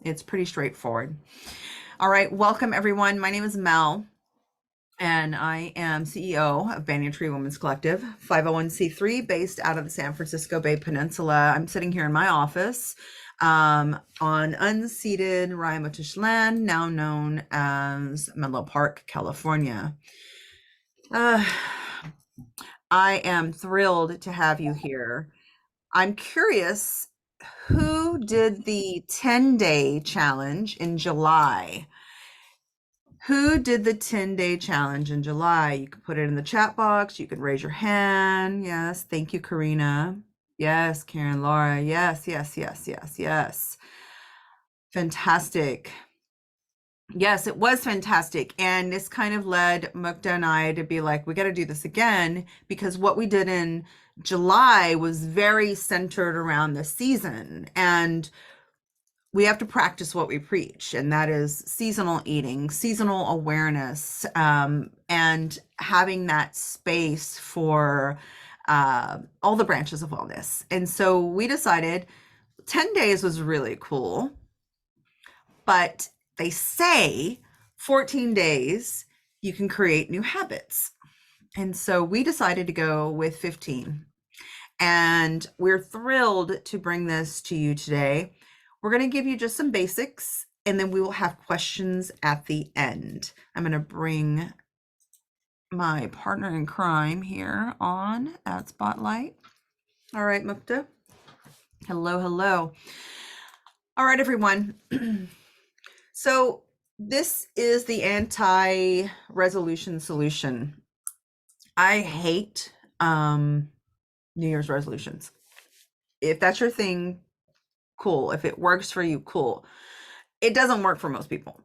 It's pretty straightforward. All right, welcome everyone. My name is Mel, and I am CEO of Banyan Women's Collective, 501c3 based out of the San Francisco Bay Peninsula. I'm sitting here in my office on unceded Ramamush land, now known as Menlo Park, California. I am thrilled to have you here. I'm curious, who did the 10-day challenge in July? Who did the 10-day challenge in July? You can put it in the chat box. You can raise your hand. Yes. Thank you, Karina. Yes, Karen, Laura. Yes, yes, yes, yes, yes. Fantastic. Yes, it was fantastic. And this kind of led Mukta and I to be like, we got to do this again, because what we did in July was very centered around the season. And we have to practice what we preach, and that is seasonal eating, seasonal awareness, and having that space for all the branches of wellness. And so we decided 10 days was really cool, but they say 14 days you can create new habits. And so we decided to go with 15. And we're thrilled to bring this to you today. We're going to give you just some basics, and then we will have questions at the end. I'm going to bring my partner in crime here on at Spotlight. All right, Mukta. Hello, hello. All right, everyone. So this is the anti-resolution solution. I hate New Year's resolutions. If that's your thing, cool. If it works for you, cool. It doesn't work for most people.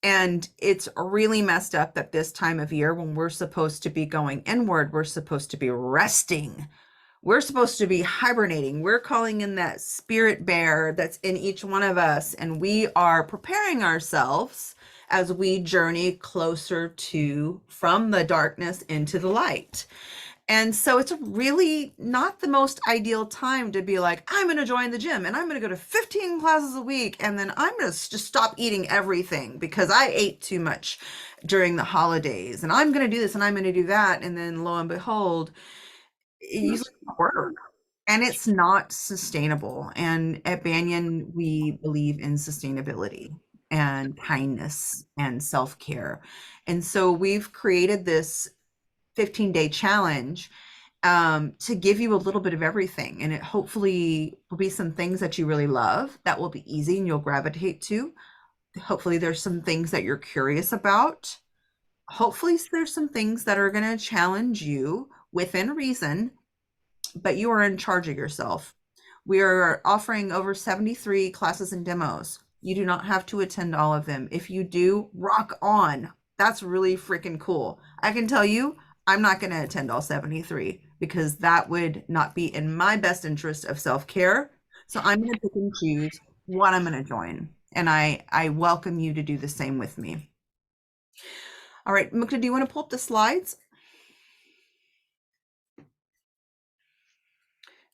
And it's really messed up that this time of year, when we're supposed to be going inward, we're supposed to be resting. We're supposed to be hibernating. We're calling in that spirit bear that's in each one of us. And we are preparing ourselves as we journey closer to from the darkness into the light. And so it's really not the most ideal time to be like, I'm going to join the gym and I'm going to go to 15 classes a week. And then I'm going to just stop eating everything because I ate too much during the holidays. And I'm going to do this and I'm going to do that. And then lo and behold, it usually doesn't work. And it's not sustainable. And at Banyan, we believe in sustainability and kindness and self-care. And so we've created this 15-day challenge to give you a little bit of everything. And it hopefully will be some things that you really love that will be easy and you'll gravitate to. Hopefully there's some things that you're curious about. Hopefully there's some things that are going to challenge you within reason, but you are in charge of yourself. We are offering over 73 classes and demos. You do not have to attend all of them. If you do, rock on. That's really freaking cool. I can tell you, I'm not going to attend all 73 because that would not be in my best interest of self-care. So I'm going to pick and choose what I'm going to join. And I welcome you to do the same with me. All right, Mukta, do you want to pull up the slides?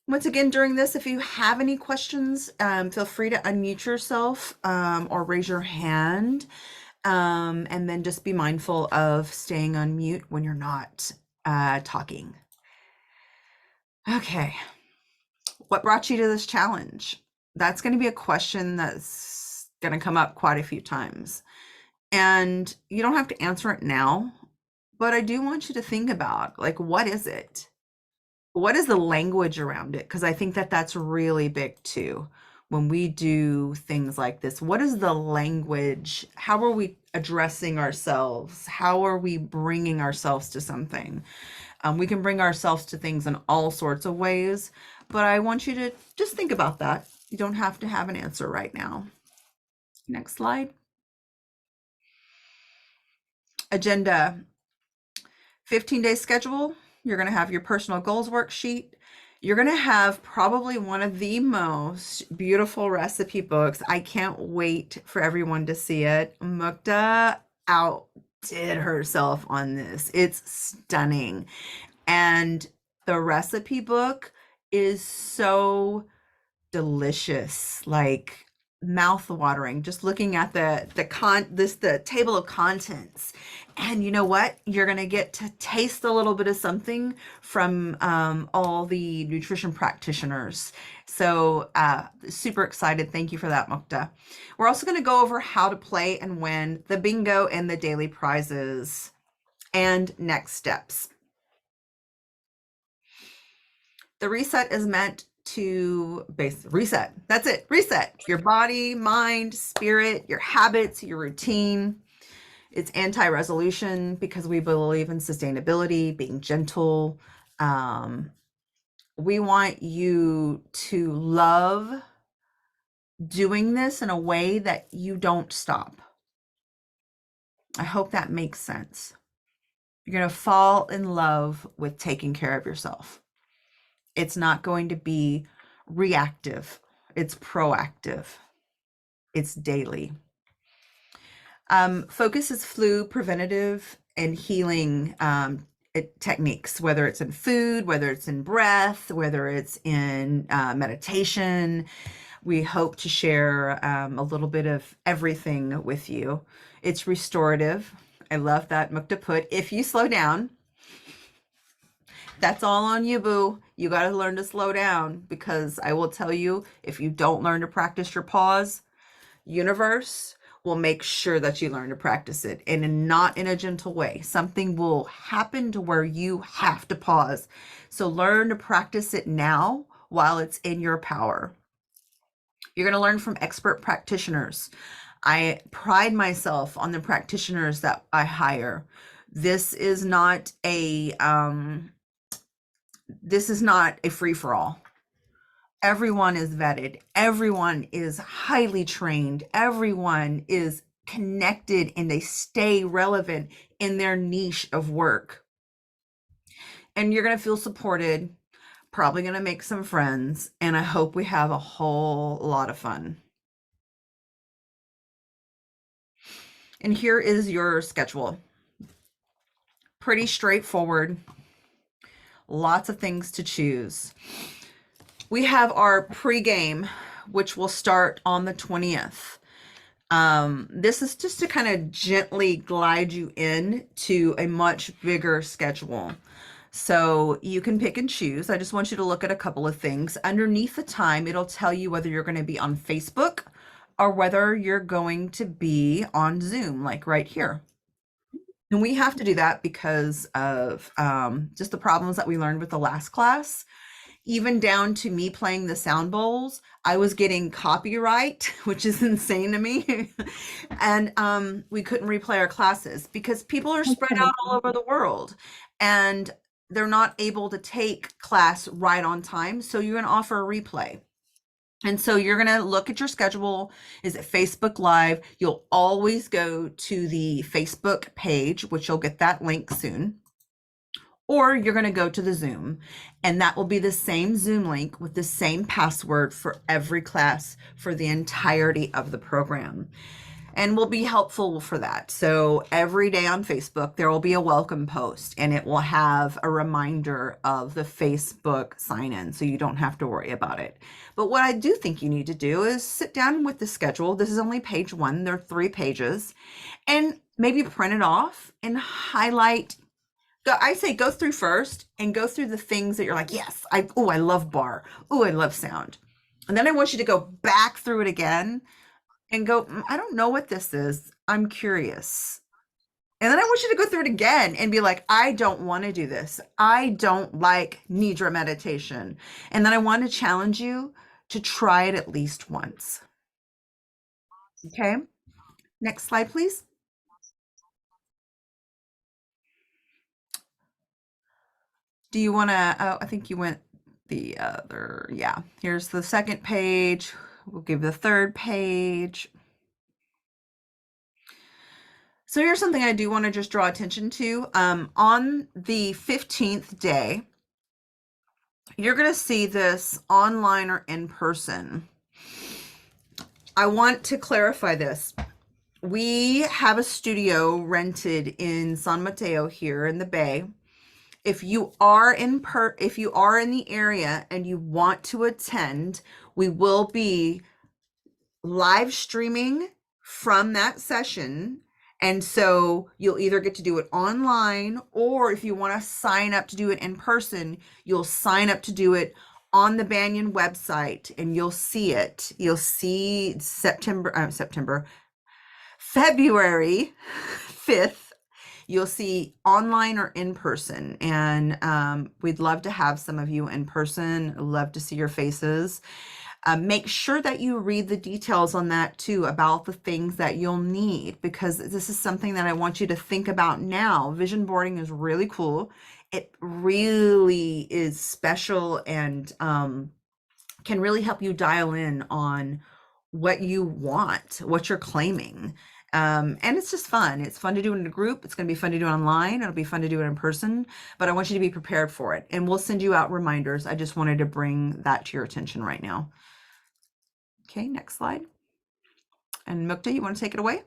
Once again, during this, if you have any questions, feel free to unmute yourself or raise your hand. And then just be mindful of staying on mute when you're not talking. Okay. What brought you to this challenge? That's going to be a question that's going to come up quite a few times. And you don't have to answer it now, but I do want you to think about, like, what is it? What is the language around it? Because I think that that's really big too. When we do things like this, what is the language? How are we addressing ourselves? How are we bringing ourselves to something? We can bring ourselves to things in all sorts of ways, but I want you to just think about that. You don't have to have an answer right now. Next slide. Agenda. 15-day schedule. You're going to have your personal goals worksheet. You're going to have probably one of the most beautiful recipe books. I can't wait for everyone to see it. Mukta outdid herself on this. It's stunning. And the recipe book is so delicious. Like, mouth watering just looking at the table of contents. And you know what? You're gonna get to taste a little bit of something from all the nutrition practitioners. So super excited. Thank you for that, Mukta. We're also gonna go over how to play and win, the bingo and the daily prizes, and next steps. The reset is meant to reset. That's it. Reset your body, mind, spirit, your habits, your routine. It's anti-resolution because we believe in sustainability, being gentle. We want you to love doing this in a way that you don't stop. I hope that makes sense. You're going to fall in love with taking care of yourself. It's not going to be reactive. It's proactive. It's daily. Focus is flu preventative and healing techniques, whether it's in food, whether it's in breath, whether it's in meditation. We hope to share a little bit of everything with you. It's restorative. I love that Mukta put, if you slow down, that's all on you, boo. You got to learn to slow down, because I will tell you, if you don't learn to practice your pause, universe will make sure that you learn to practice it, and not in a gentle way. Something will happen to where you have to pause. So learn to practice it now while it's in your power. You're going to learn from expert practitioners. I pride myself on the practitioners that I hire. This is not a free-for-all. Everyone is vetted. Everyone is highly trained. Everyone is connected, and they stay relevant in their niche of work. And you're going to feel supported, probably going to make some friends, and I hope we have a whole lot of fun. And here is your schedule. Pretty straightforward. Lots of things to choose. We have our pregame, which will start on the 20th. This is just to kind of gently glide you in to a much bigger schedule. So you can pick and choose. I just want you to look at a couple of things. Underneath the time, it'll tell you whether you're going to be on Facebook or whether you're going to be on Zoom, like right here. And we have to do that because of just the problems that we learned with the last class. Even down to me playing the sound bowls, I was getting copyright, which is insane to me. And we couldn't replay our classes because people are spread out all over the world, and they're not able to take class right on time. So you're going to offer a replay. And so you're going to look at your schedule. Is it Facebook Live? You'll always go to the Facebook page, which you'll get that link soon. Or you're going to go to the Zoom, and that will be the same Zoom link with the same password for every class for the entirety of the program. And will be helpful for that. So every day on Facebook, there will be a welcome post, and it will have a reminder of the Facebook sign-in, so you don't have to worry about it. But what I do think you need to do is sit down with the schedule. This is only page 1. There are 3 pages. And maybe print it off and highlight. I say go through first and go through the things that you're like, yes, I love bar. I love sound. And then I want you to go back through it again and go, I don't know what this is. I'm curious. And then I want you to go through it again and be like, I don't want to do this. I don't like Nidra meditation. And then I want to challenge you to try it at least once. Okay. Next slide, please. Do you want to, oh, I think you went the other, yeah. Here's the second page. We'll give the third page. So here's something I do want to just draw attention to. On the 15th day, you're going to see this online or in person. I want to clarify this. We have a studio rented in San Mateo here in the Bay. If you are in the area and you want to attend, we will be live streaming from that session. And so you'll either get to do it online, or if you want to sign up to do it in person, you'll sign up to do it on the Banyan website and you'll see it. You'll see February 5th. You'll see online or in person. And we'd love to have some of you in person. Love to see your faces. Make sure that you read the details on that too, about the things that you'll need, because this is something that I want you to think about now. Vision boarding is really cool. It really is special and can really help you dial in on what you want, what you're claiming. And it's just fun. It's fun to do it in a group. It's going to be fun to do it online. It'll be fun to do it in person, but I want you to be prepared for it. And we'll send you out reminders. I just wanted to bring that to your attention right now. Okay, next slide. And Mukta, you want to take it away?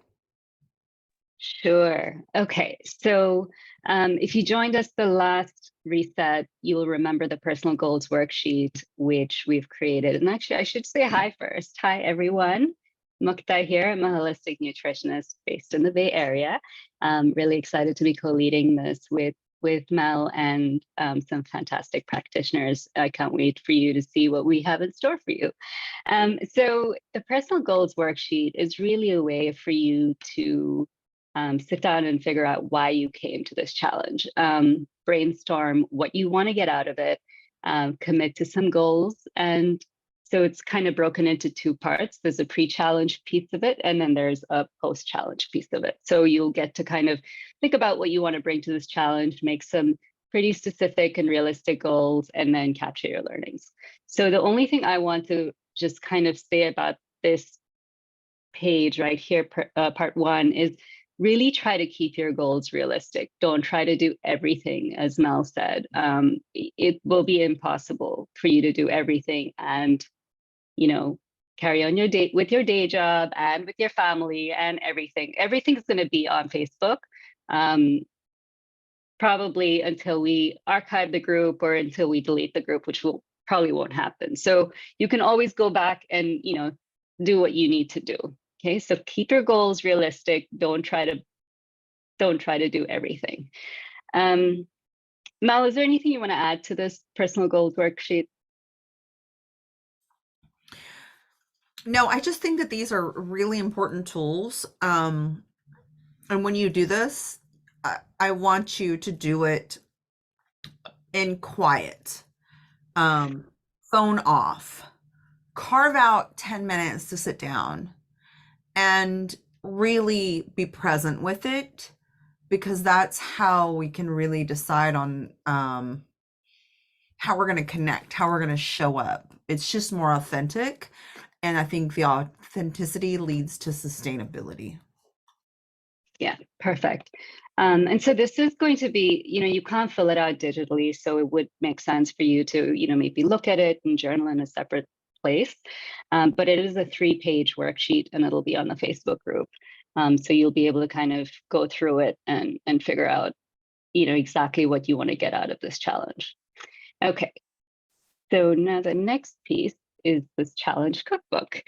Sure. Okay. So if you joined us the last reset, you will remember the personal goals worksheet, which we've created. And actually, I should say hi first. Hi, everyone. Mukta here. I'm a holistic nutritionist based in the Bay Area. Really excited to be co-leading this with Mel and some fantastic practitioners. I can't wait for you to see what we have in store for you. So the personal goals worksheet is really a way for you to sit down and figure out why you came to this challenge. Brainstorm what you want to get out of it, commit to some goals. And so it's kind of broken into two parts. There's a pre-challenge piece of it, and then there's a post-challenge piece of it. So you'll get to kind of think about what you want to bring to this challenge, make some pretty specific and realistic goals, and then capture your learnings. So the only thing I want to just kind of say about this page right here, part one, is really try to keep your goals realistic. Don't try to do everything, as Mel said. It will be impossible for you to do everything and, you know, carry on your day with your day job and with your family and everything. Everything's going to be on Facebook, probably until we archive the group or until we delete the group, which will probably won't happen. So you can always go back and, you know, do what you need to do. Okay, so keep your goals realistic. Don't try to do everything. Mal, is there anything you want to add to this personal goals worksheet? No, I just think that these are really important tools. And when you do this, I want you to do it in quiet, phone off, carve out 10 minutes to sit down and really be present with it, because that's how we can really decide on how we're going to connect, how we're going to show up. It's just more authentic. And I think the authenticity leads to sustainability. Yeah, perfect. And so this is going to be, you know, you can't fill it out digitally, so it would make sense for you to, you know, maybe look at it and journal in a separate place. But it is a 3-page worksheet and it'll be on the Facebook group. So you'll be able to kind of go through it and figure out, you know, exactly what you want to get out of this challenge. Okay, so now the next piece is this challenge cookbook,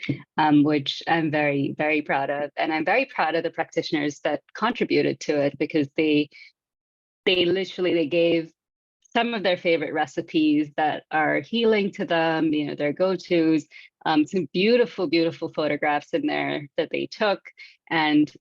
which I'm very, very proud of. And I'm very proud of the practitioners that contributed to it, because they gave some of their favorite recipes that are healing to them, you know, their go-tos, some beautiful, beautiful photographs in there that they took, and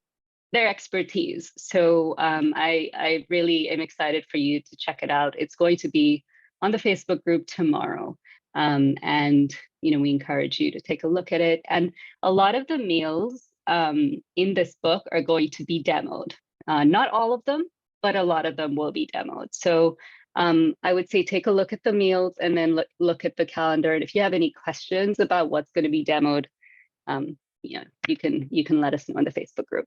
their expertise. So I really am excited for you to check it out. It's going to be on the Facebook group tomorrow. And, you know, we encourage you to take a look at it. And a lot of the meals in this book are going to be demoed. Not all of them, but a lot of them will be demoed. So I would say take a look at the meals and then look at the calendar. And if you have any questions about what's going to be demoed, yeah, you can let us know in the Facebook group.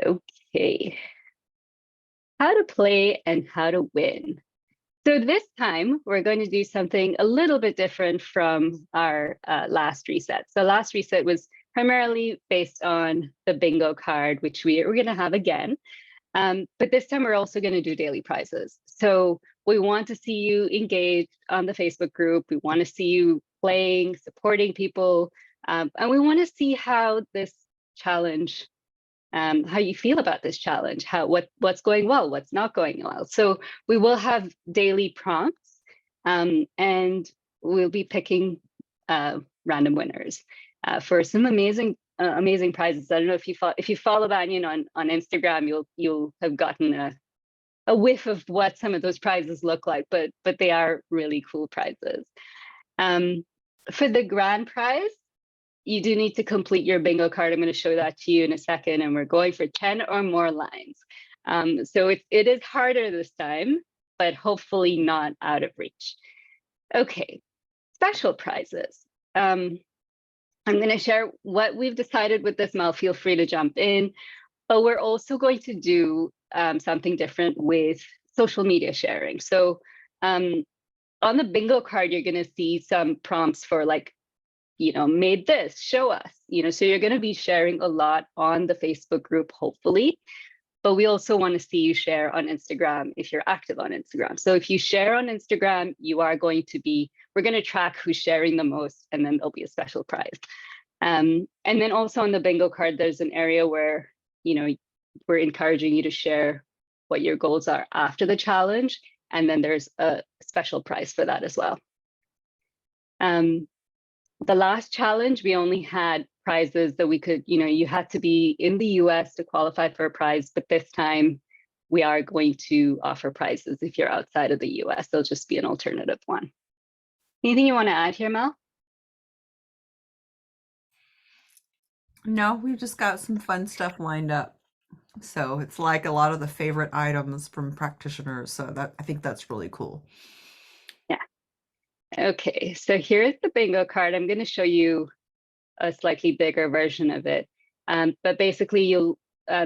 Okay. How to play and how to win. So this time we're going to do something a little bit different from our last reset. So last reset was primarily based on the bingo card, which we're going to have again. But this time we're also going to do daily prizes. So we want to see you engaged on the Facebook group. We want to see you playing, supporting people, And we want to see how this challenge, how you feel about this challenge, what's going well, what's not going well. So we will have daily prompts, and we'll be picking random winners for some amazing prizes. I don't know if you follow Banyan on Instagram, you'll have gotten a whiff of what some of those prizes look like, but they are really cool prizes. For the grand prize, you do need to complete your bingo card. I'm going to show that to you in a second, and we're going for 10 or more lines. So it is harder this time, but hopefully not out of reach. Okay, special prizes. I'm going to share what we've decided with this, Mel. Feel free to jump in. But we're also going to do something different with social media sharing. So on the bingo card, you're going to see some prompts for like, made this, show us, so you're going to be sharing a lot on the Facebook group, hopefully. But we also want to see you share on Instagram if you're active on Instagram. So if you share on Instagram, we're going to track who's sharing the most, and then there'll be a special prize. And then also on the bingo card, there's an area where, we're encouraging you to share what your goals are after the challenge. And then there's a special prize for that as well. The last challenge, we only had prizes that we could, you had to be in the US to qualify for a prize, but this time we are going to offer prizes if you're outside of the US. There'll just be an alternative one. Anything you want to add here, Mel? No, we've just got some fun stuff lined up. So it's like a lot of the favorite items from practitioners. So I think that's really cool. Yeah. Okay, so here's the bingo card. I'm going to show you a slightly bigger version of it. But basically, you'll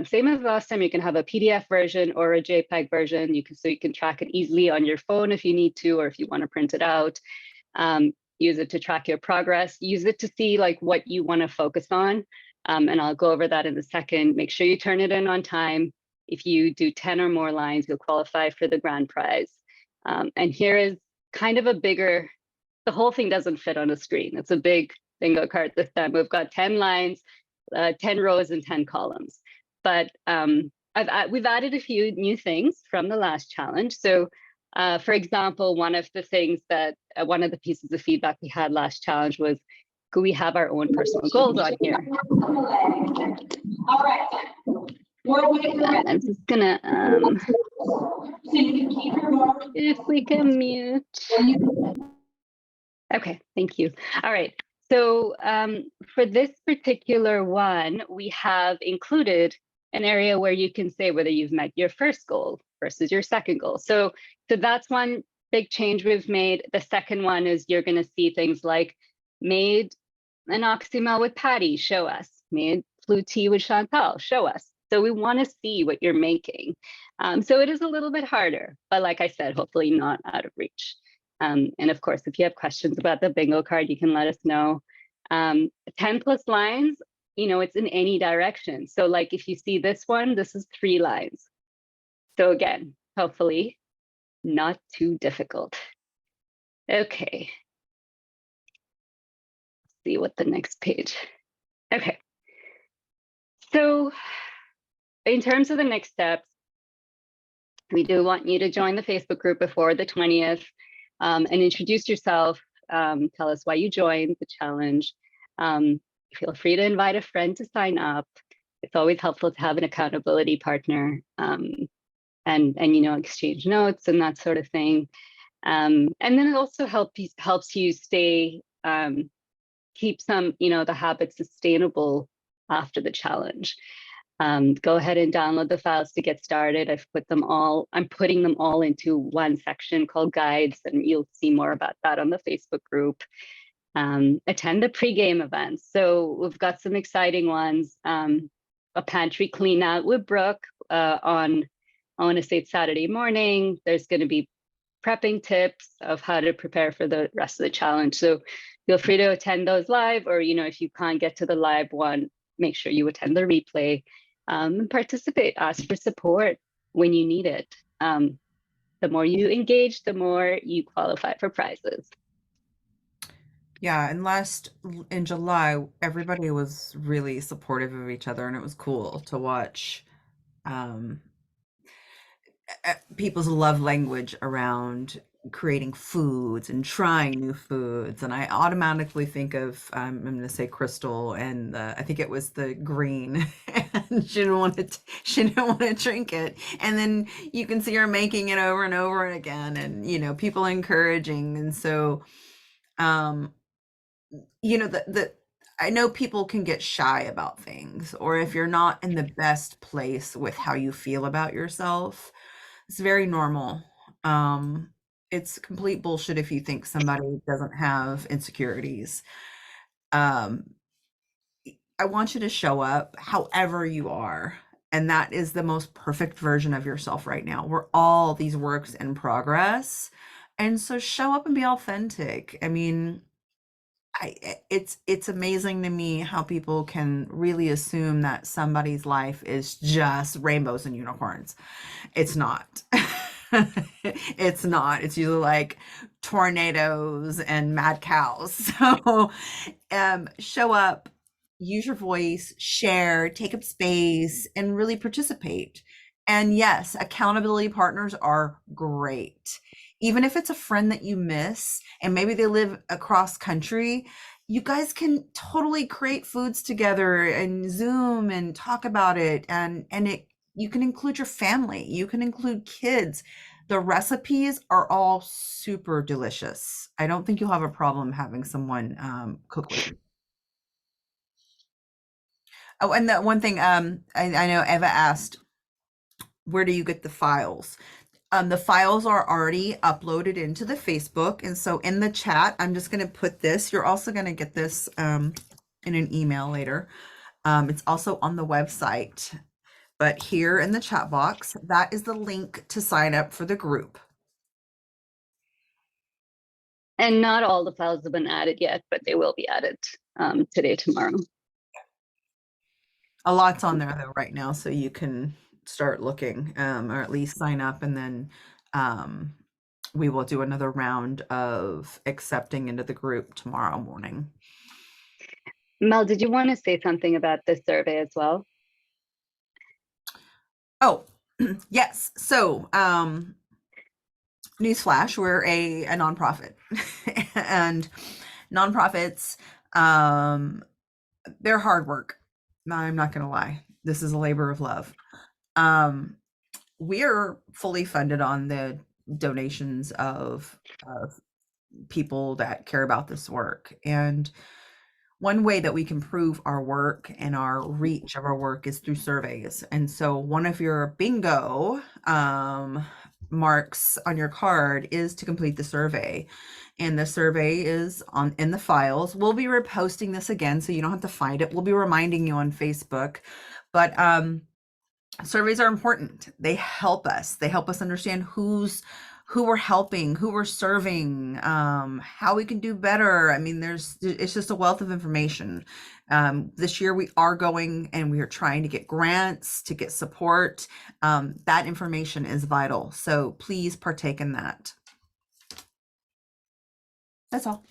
same as last time. You can have a PDF version or a JPEG version. So you can track it easily on your phone if you need to, or if you want to print it out. Use it to track your progress. Use it to see like what you want to focus on. And I'll go over that in a second. Make sure you turn it in on time. If you do 10 or more lines, you'll qualify for the grand prize. And here is kind of a bigger, the whole thing doesn't fit on a screen. It's a big bingo card this time. We've got 10 lines, 10 rows and 10 columns. But we've added a few new things from the last challenge. So for example, one of the pieces of feedback we had last challenge was, could we have our own personal goals on here? All right. I'm just gonna, if we can mute. Okay, thank you. All right. So for this particular one, we have included an area where you can say whether you've met your first goal versus your second goal. So that's one big change we've made. The second one is you're going to see things like made an oxymel with Patty, show us. Made blue tea with Chantal, show us. So we want to see what you're making. So it is a little bit harder, but like I said, hopefully not out of reach. And of course, if you have questions about the bingo card, you can let us know. 10 plus lines, it's in any direction. So like if you see this one, this is 3 lines. So again, hopefully not too difficult. Okay. See what the next page. Okay. So in terms of the next steps, we do want you to join the Facebook group before the 20th and introduce yourself. Tell us why you joined the challenge. Feel free to invite a friend to sign up. It's always helpful to have an accountability partner and exchange notes and that sort of thing. And then it also helps you stay, keep some, the habits sustainable after the challenge. Go ahead and download the files to get started. I'm putting them all into one section called guides, and you'll see more about that on the Facebook group. Attend the pregame events. So we've got some exciting ones. A pantry clean out with Brooke on, I want to say it's Saturday morning. There's going to be prepping tips of how to prepare for the rest of the challenge. So feel free to attend those live, or, if you can't get to the live one, make sure you attend the replay and participate. Ask for support when you need it. The more you engage, the more you qualify for prizes. Yeah, and last in July, everybody was really supportive of each other, and it was cool to watch um, people's love language around creating foods and trying new foods. And I automatically think of, I'm going to say Crystal, and I think it was the green, and she didn't want to drink it. And then you can see her making it over and over again, and people encouraging. And so, um, the I know people can get shy about things, or if you're not in the best place with how you feel about yourself, it's very normal. Um, it's complete bullshit if you think somebody doesn't have insecurities. Um, I want you to show up however you are. And that is the most perfect version of yourself right now. We're all these works in progress. And so show up and be authentic. I mean, it's amazing to me how people can really assume that somebody's life is just rainbows and unicorns. It's not. It's not. It's usually like tornadoes and mad cows. So show up, use your voice, share, take up space, and really participate. And yes, accountability partners are great. Even if it's a friend that you miss and maybe they live across country, you guys can totally create foods together and Zoom and talk about it, and it you can include your family, you can include kids. The recipes are all super delicious. I don't think you'll have a problem having someone cook with you. Oh, and that one thing, I know Eva asked, where do you get the files? The files are already uploaded into the Facebook. And so in the chat, I'm just going to put this. You're also going to get this in an email later. It's also on the website, but here in the chat box, that is the link to sign up for the group. And not all the files have been added yet, but they will be added today, tomorrow. A lot's on there though right now, so you can start looking, or at least sign up, and then we will do another round of accepting into the group tomorrow morning. Mel, did you want to say something about this survey as well? Oh, yes. So, newsflash, we're a nonprofit. And nonprofits, they're hard work. I'm not going to lie. This is a labor of love. We're fully funded on the donations of people that care about this work. And one way that we can prove our work and our reach of our work is through surveys. And so one of your bingo marks on your card is to complete the survey. And the survey is in the files. We'll be reposting this again, so you don't have to find it. We'll be reminding you on Facebook. But surveys are important. They help us. They help us understand who we're helping, who we're serving, how we can do better. I mean, it's just a wealth of information. This year we are going and we are trying to get grants, to get support. That information is vital. So please partake in that. That's all.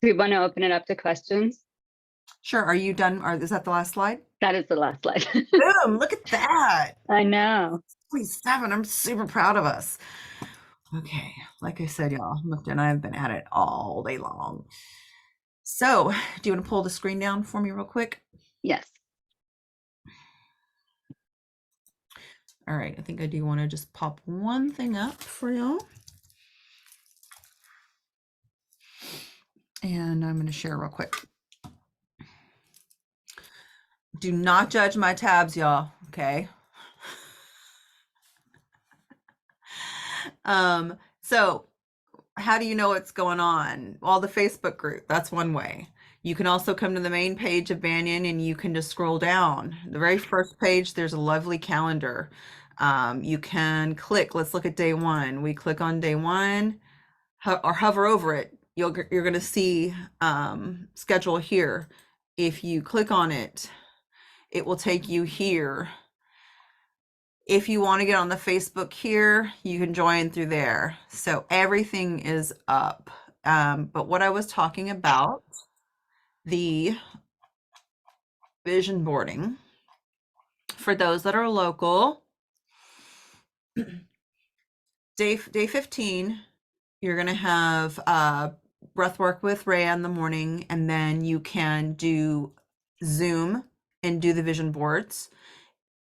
Do we want to open it up to questions? Sure. Are you done? Is that the last slide? That is the last slide. Boom, look at that. I know. 27. I'm super proud of us. Okay, like I said, y'all, Mukta and I have been at it all day long. So, do you want to pull the screen down for me real quick? Yes. All right, I think I do want to just pop one thing up for y'all. And I'm going to share real quick. Do not judge my tabs, y'all, okay? So how do you know what's going on? Well, the Facebook group, that's one way. You can also come to the main page of Banyan and you can just scroll down. The very first page, there's a lovely calendar. You can click, let's look at day one. We click on day one or hover over it. You're going to see schedule here. If you click on it, it will take you here If you want to get on the Facebook here, you can join through there. So everything is up. But what I was talking about, the vision boarding, for those that are local, day 15, you're going to have breath work with Rhea in the morning, and then you can do Zoom and do the vision boards.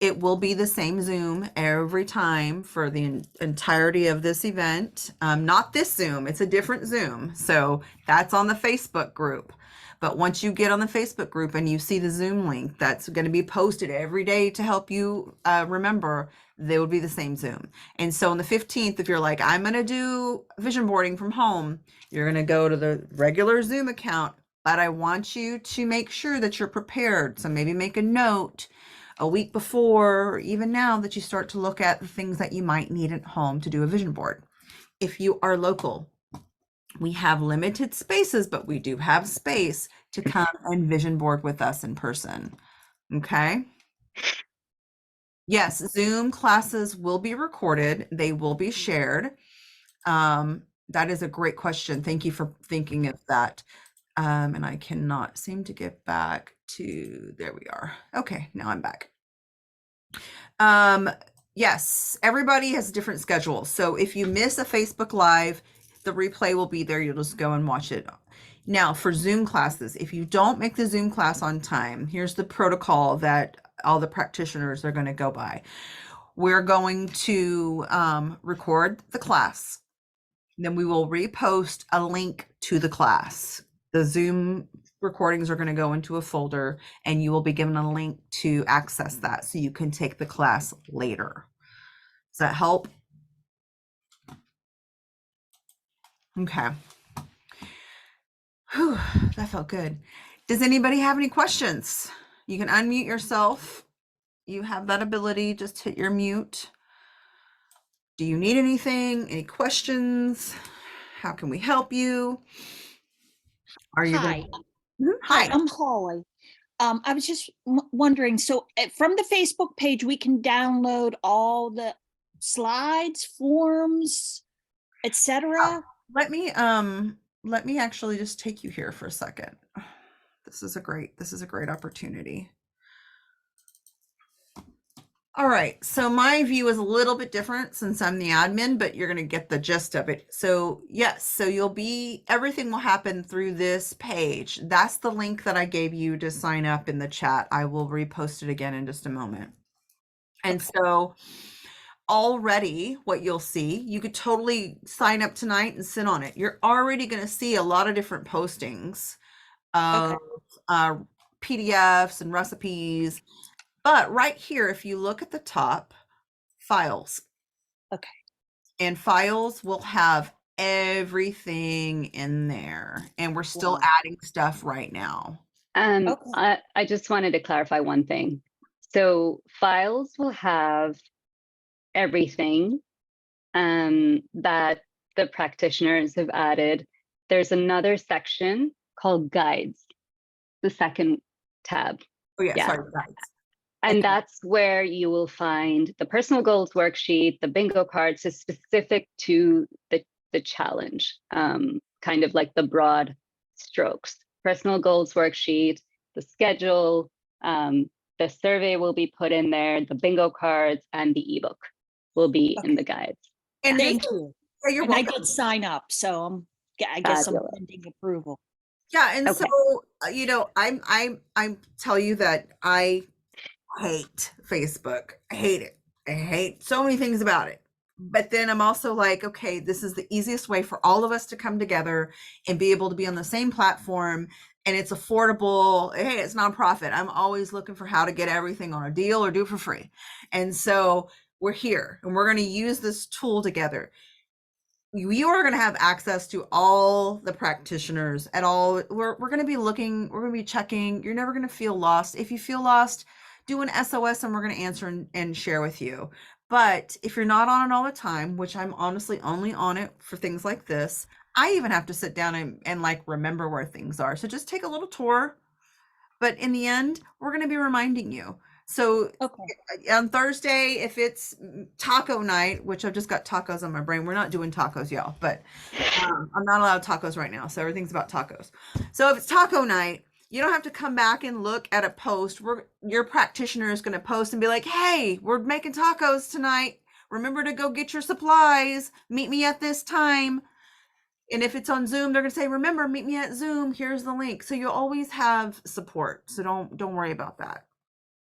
It will be the same Zoom every time for the entirety of this event. Not this Zoom, it's a different Zoom. So that's on the Facebook group. But once you get on the Facebook group and you see the Zoom link that's going to be posted every day to help you remember, they would be the same Zoom. And so on the 15th, if you're like, I'm going to do vision boarding from home, you're going to go to the regular Zoom account. But I want you to make sure that you're prepared. So maybe make a note a week before, or even now, that you start to look at the things that you might need at home to do a vision board. If you are local, we have limited spaces, but we do have space to come and vision board with us in person. Okay. Yes, Zoom classes will be recorded. They will be shared. That is a great question. Thank you for thinking of that. And I cannot seem to get back to, there we are. Okay, now I'm back. Yes, everybody has a different schedule. So if you miss a Facebook Live, the replay will be there. You'll just go and watch it. Now, for Zoom classes, if you don't make the Zoom class on time, here's the protocol that all the practitioners are going to go by. We're going to record the class. Then we will repost a link to the class. The Zoom recordings are going to go into a folder, and you will be given a link to access that so you can take the class later. Does that help? Okay. Whew, that felt good. Does anybody have any questions? You can unmute yourself. You have that ability. Just hit your mute. Do you need anything? Any questions? How can we help you? Are you Hi. Hi. I'm Holly. I was just wondering, so from the Facebook page, we can download all the slides, forms, etc. Let me actually just take you here for a second. This is a great opportunity. All right, so my view is a little bit different since I'm the admin, but you're going to get the gist of it. So yes, so everything will happen through this page. That's the link that I gave you to sign up in the chat. I will repost it again in just a moment. And so already what you'll see, you could totally sign up tonight and sit on it. You're already going to see a lot of different postings of PDFs and recipes. But right here, if you look at the top, files. Okay. And files will have everything in there. And we're still adding stuff right now. I just wanted to clarify one thing. So files will have everything that the practitioners have added. There's another section called guides, the second tab. Oh yeah. Sorry, guides. And that's where you will find the personal goals worksheet, the bingo cards is specific to the challenge, kind of like the broad strokes. Personal goals worksheet, the schedule, the survey will be put in there, the bingo cards, and the ebook will be in the guides. And thank you. You're welcome. I did sign up, so I guess I'm pending approval. Yeah, and so I'm tell you that I hate Facebook. I hate it. I hate so many things about it. But then I'm also like, okay, this is the easiest way for all of us to come together and be able to be on the same platform, and it's affordable. Hey, it's nonprofit. I'm always looking for how to get everything on a deal or do it for free. And so we're here and we're going to use this tool together. You are going to have access to all the practitioners at all. We're going to be looking, we're going to be checking. You're never going to feel lost. If you feel lost, do an SOS and we're going to answer and share with you. But if you're not on it all the time, which I'm honestly only on it for things like this, I even have to sit down and like remember where things are. So just take a little tour. But in the end, we're going to be reminding you. So Okay. on Thursday, if it's taco night, which I've just got tacos on my brain, we're not doing tacos, y'all, but I'm not allowed tacos right now. So everything's about tacos. So if it's taco night, you don't have to come back and look at a post. Your practitioner is going to post and be like, hey, we're making tacos tonight. Remember to go get your supplies. Meet me at this time. And if it's on Zoom, they're going to say, remember, meet me at Zoom. Here's the link. So you'll always have support. So don't worry about that.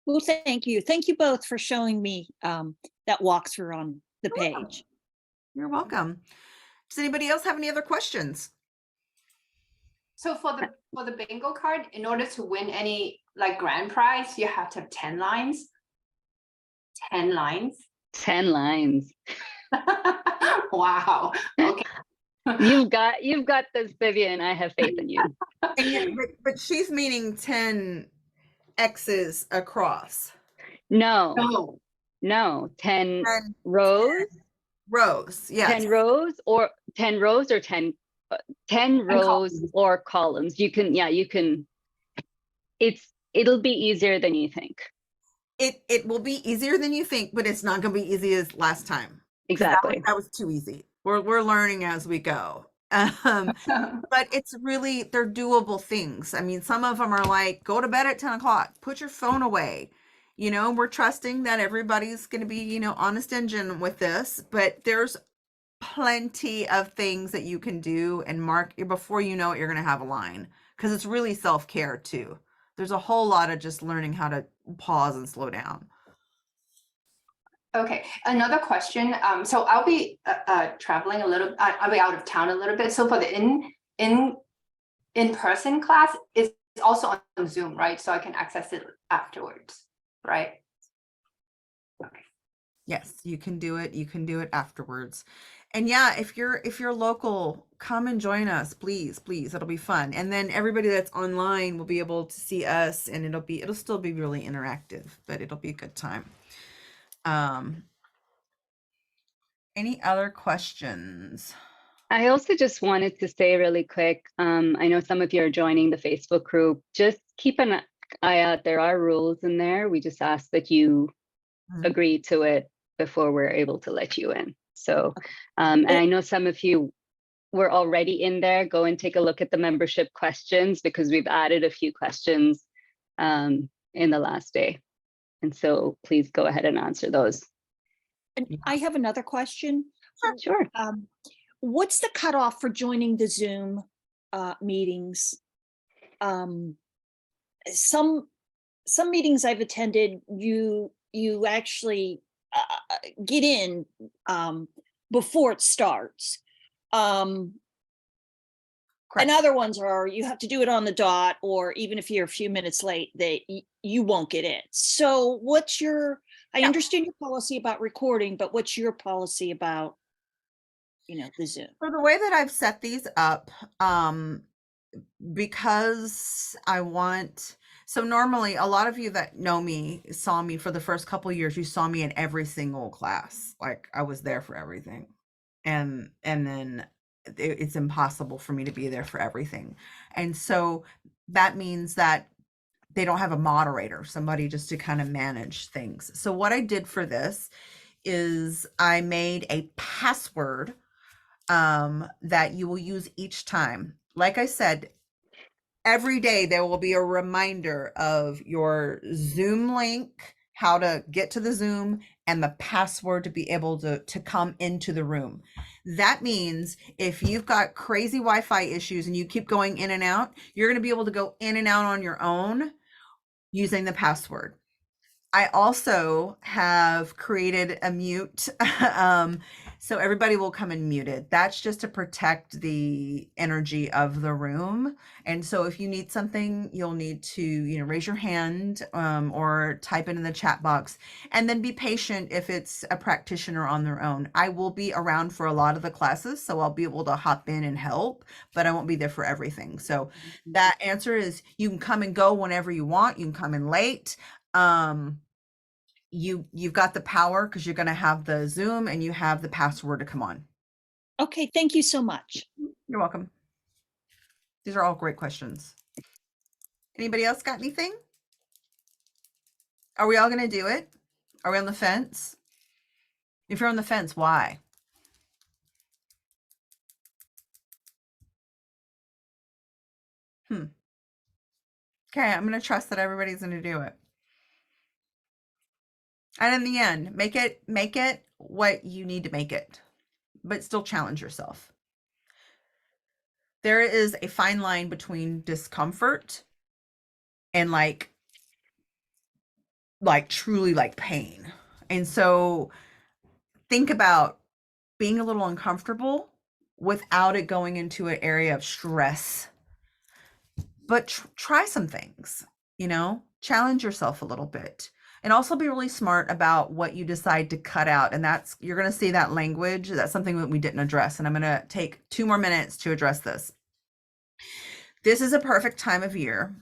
Well, thank you. Thank you both for showing me that walkthrough on the page. You're welcome. Does anybody else have any other questions? So for the bingo card, in order to win any like grand prize, you have to have 10 lines. 10 lines. 10 lines. Wow. Okay. You've got this, Vivian. I have faith in you. But she's meaning 10 X's across. No, No. 10 10 rows. rows. Yes. 10 rows or 10 rows or 10 rows columns. or columns. You can. It'll be easier than you think. It will be easier than you think, but it's not going to be easy as last time. Exactly. That was too easy. We're learning as we go. But it's really, they're doable things. I mean, some of them are like, go to bed at 10 o'clock, put your phone away. You know, we're trusting that everybody's going to be, you know, honest engine with this, but there's plenty of things that you can do and mark before you know it, you're going to have a line, because it's really self-care too. There's a whole lot of just learning how to pause and slow down. Okay, another question. So I'll be traveling a little. I'll be out of town a little bit. So for the in-person class, it's also on Zoom, right? So I can access it afterwards, right? Okay. Yes, you can do it. You can do it afterwards. And yeah, if you're local, come and join us, please. It'll be fun. And then everybody that's online will be able to see us, and it'll still be really interactive, but it'll be a good time. Any other questions? I also just wanted to say really quick, I know some of you are joining the Facebook group. Just keep an eye out. There are rules in there. We just ask that you agree to it before we're able to let you in. So, and I know some of you were already in there. Go and take a look at the membership questions, because we've added a few questions in the last day. And so please go ahead and answer those. And I have another question. Sure. What's the cutoff for joining the Zoom meetings? Some meetings I've attended, you actually get in before it starts. And other ones are you have to do it on the dot, or even if you're a few minutes late, you won't get in. So what's your, I understand your policy about recording, but what's your policy about, the Zoom? For the way that I've set these up, because I want, so normally a lot of you that know me saw me for the first couple of years, you saw me in every single class. Like I was there for everything. And then it's impossible for me to be there for everything. And so that means that they don't have a moderator, somebody just to kind of manage things. So what I did for this is I made a password that you will use each time. Like I said, every day there will be a reminder of your Zoom link, how to get to the Zoom, and the password to be able to come into the room. That means if you've got crazy Wi-Fi issues and you keep going in and out, you're going to be able to go in and out on your own using the password. I also have created a mute. So everybody will come in muted. That's just to protect the energy of the room. And so if you need something, you'll need to, raise your hand or type it in the chat box, and then be patient if it's a practitioner on their own. I will be around for a lot of the classes, so I'll be able to hop in and help, but I won't be there for everything. So that answer is you can come and go whenever you want. You can come in late. You've got the power because you're going to have the Zoom and you have the password to come on. Okay, thank you so much. You're welcome. These are all great questions. Anybody else got anything? Are we all going to do it? Are we on the fence? If you're on the fence, why? Okay, I'm going to trust that everybody's going to do it. And in the end, make it what you need to make it, but still challenge yourself. There is a fine line between discomfort and like truly like pain. And so think about being a little uncomfortable without it going into an area of stress. But try some things, challenge yourself a little bit. And also be really smart about what you decide to cut out. And you're going to see that language. That's something that we didn't address. And I'm going to take 2 more minutes to address this. This is a perfect time of year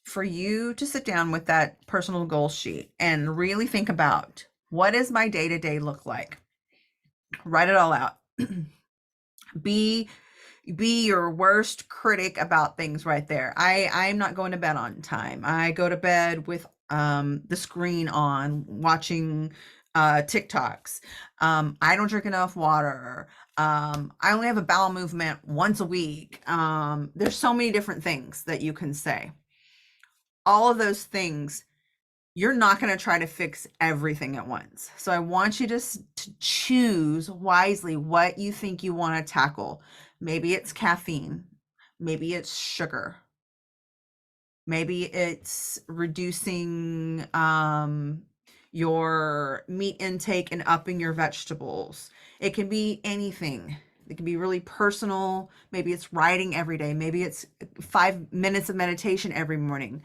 for you to sit down with that personal goal sheet and really think about, what does my day-to-day look like? Write it all out. Be your worst critic about things right there. I'm not going to bed on time. I go to bed with the screen on, watching TikToks. I don't drink enough water. I only have a bowel movement once a week. There's so many different things that you can say. All of those things, you're not going to try to fix everything at once. So I want you to choose wisely what you think you want to tackle. Maybe it's caffeine. Maybe it's sugar. Maybe it's reducing your meat intake and upping your vegetables. It can be anything. It can be really personal. Maybe it's writing every day. Maybe it's 5 minutes of meditation every morning.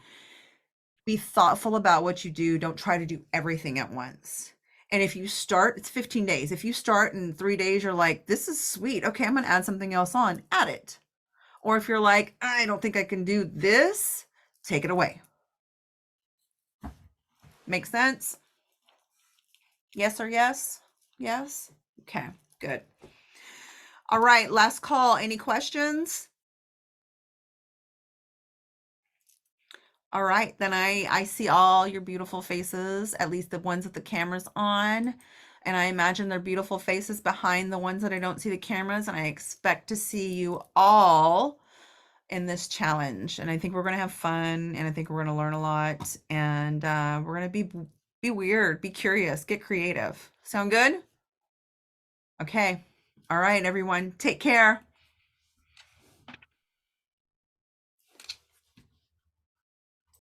Be thoughtful about what you do. Don't try to do everything at once. And if you start, it's 15 days. If you start in 3 days, you're like, this is sweet. Okay, I'm going to add something else on. Add it. Or if you're like, I don't think I can do this, take it away. Make sense? Yes or yes? Yes? Okay, good. All right, last call. Any questions? All right, then I see all your beautiful faces, at least the ones that the camera's on. And I imagine they're beautiful faces behind the ones that I don't see the cameras. And I expect to see you all in this challenge. And I think we're going to have fun. And I think we're going to learn a lot. And we're going to be weird, be curious, get creative. Sound good? Okay. All right, everyone. Take care.